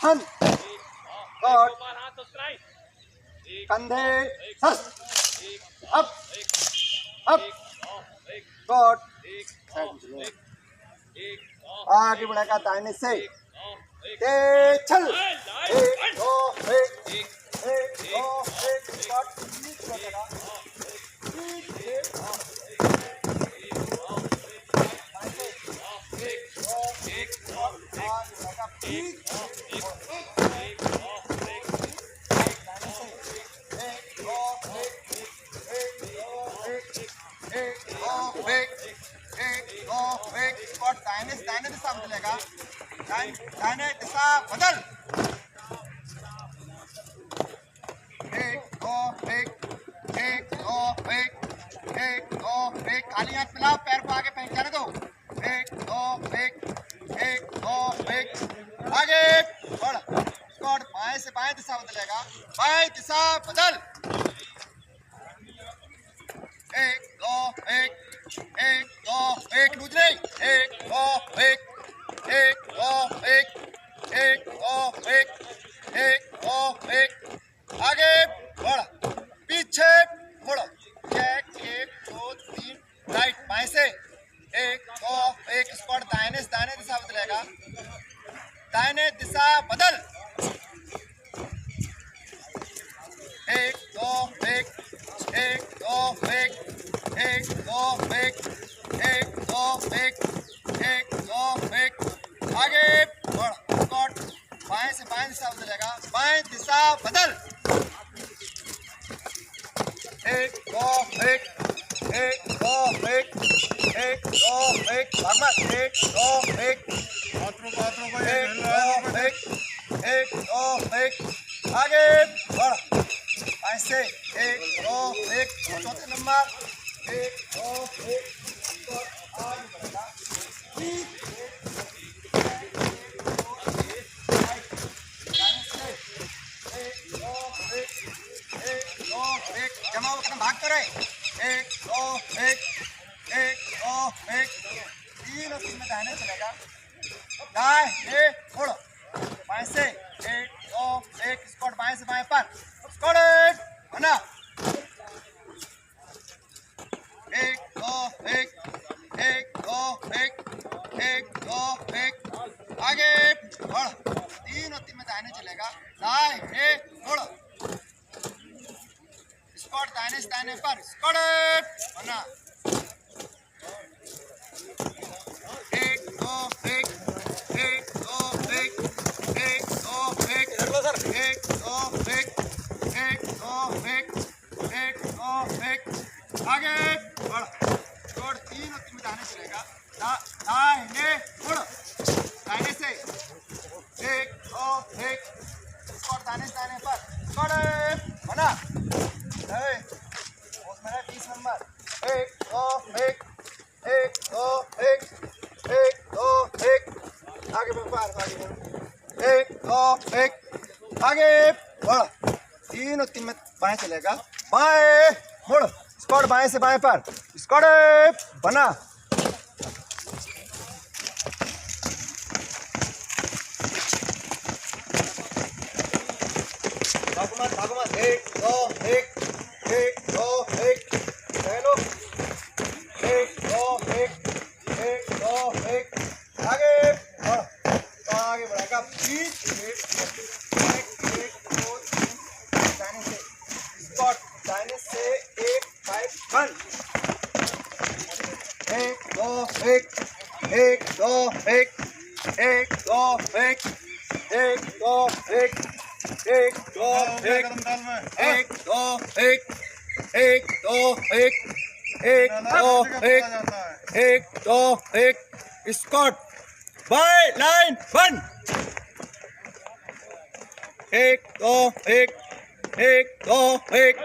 हन गॉड कंधे सस up up God आगे बढ़ेगा दाहिने से चल एक दो गॉड दाहिने दिशा बदलेगा दाहिने दिशा बदल एक दो खाली हाथ मिलाओ पैर को आगे पहन जाने दो एक आगे बढ़ स्क्वाट बाएं से बाएं दिशा बदलेगा बाएं दिशा बदल एक लूज नहीं एक आगे बढ़ पीछे मुड़ चेक 1 2 3 राइट बाएं से एक स्क्वाट दाहिने से दाहिने दिशा बदलेगा दाहिने दिशा बदल एक दो आगे बढ़ स्क्वाट बाएं से बाएं दिशा बदलेगा बाएं दिशा बदल एक दो आगे बढ़ ऐसे चौथे नंबर जमा होकर भाग करे एक दो तीन और तीन में दाहिने चलेगा दाएं छोड़ो बाएं से एक स्क्वाट बाएं से बाएं पर स्क्वाट बना एक दो आगे बढ़ तीन और तीन में दाहिने चलेगा दाएं छोड़ो स्क्वाट दाहिने से दाहिने पर स्क्वाट बना आगे बढ़ छोड़ तीन और तीन में दाहिने चलेगा दाहिने मुड़ दाहिने से और दाहिने पर छोड़ बना 30 नंबर आगे आगे बढ़ तीन और तीन में बाएं चलेगा बाएं मुड़ स्क्वाट बाएं से बाएं पर स्क्वाट बना भागो मत एक दो आगे बढ़ आगे बढ़ेगा दाहिने से एक 5 1 स्कॉट बाय लाइन 1 1 2 1 1 2 1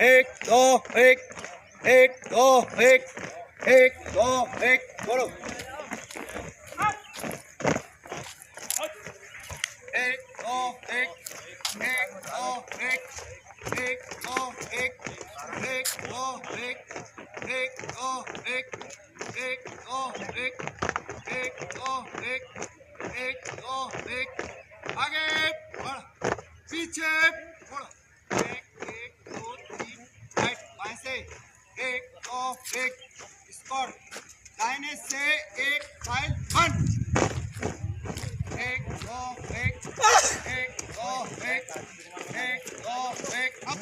1 2 1 1 2 1 1 2 1 बोलो 1 2 1 1 2 1 1 2 1 1 2 1 1 2 1 1 2 1 1 2 1 1 2 1 आगे पीछे मुड़ो, एक एक दो तीन, राइट बाएं से एक दो एक, स्क्वाड दाहिने से एक, फाइल बंद, एक दो एक, एक दो एक, एक दो एक, अप,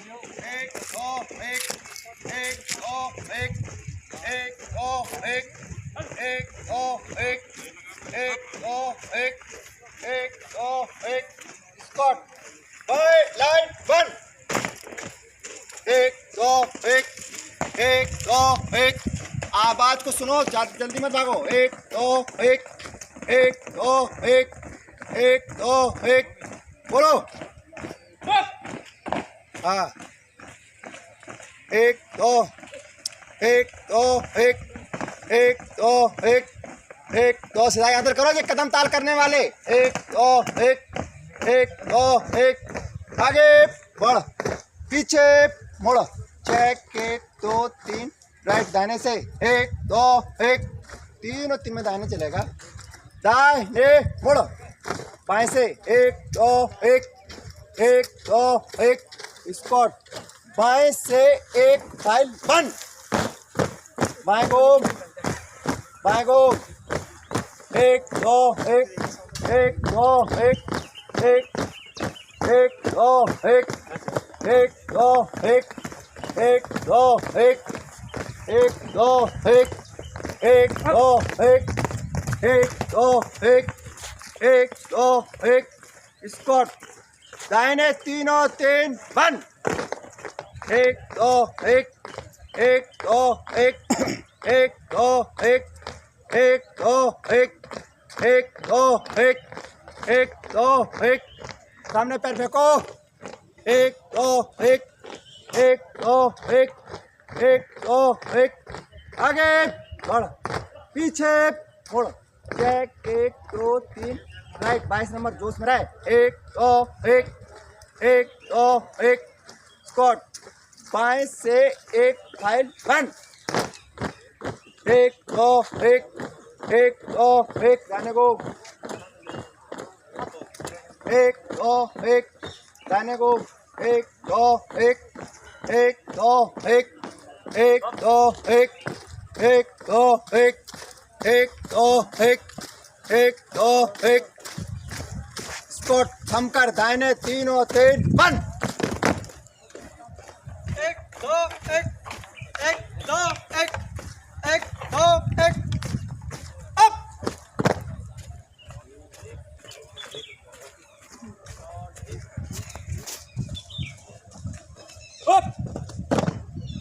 एक दो एक, एक दो एक, एक दो एक, एक दो एक, एक दो एक, एक दो एक, स्क्वाड बाय लाइन बंद, एक दो एक, एक दो एक, आवाज को सुनो, जल्दी मत भागो, एक दो एक, एक दो एक, एक दो एक, बोलो हाँ, एक दो एक, एक दो एक, एक दो सीधा अंदर करो, ये कदम ताल करने वाले, एक दो एक, एक दो एक, आगे बढ़, पीछे मुड़ो, चेक एक दो तीन, राइट दाहिने से एक दो एक, तीन और तीन में दाहिने चलेगा, दाहिने मुड़ो, बाएं से एक दो एक, एक दो एक, स्क्वाड बाएं से एक, फाइल बंद, बाएं घूम, बाएं घूम, एक दो एक, एक दो एक, एक, एक दो एक, एक दो एक, एक दो एक, एक दो एक, एक दो एक, एक दो एक, एक दो एक, स्क्वाड दाहिने तीनों तीन बंद, एक दो एक, एक दो एक, एक दो एक, एक दो एक, एक दो एक, एक दो एक, सामने पैर फेंको, एक दो एक, एक दो एक, एक दो एक, आगे बढ़, पीछे मुड़, चेक एक दो तीन, राइट 22 नंबर जोश में रहे, एक दो एक, एक दो एक, स्क्वाड बाएं से एक, फाइल बंद, एक दो एक, एक दो एक, जाने को, एक दो एक, जाने को, एक दो एक, एक दो एक, एक दो एक, एक दो एक, एक दो एक, एक दो एक, स्क्वाड थमकर दाहिने तीनों तीन बंद, एक दो एक, एक दो एक, एक दो एक, अप,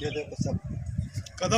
ये देखो सब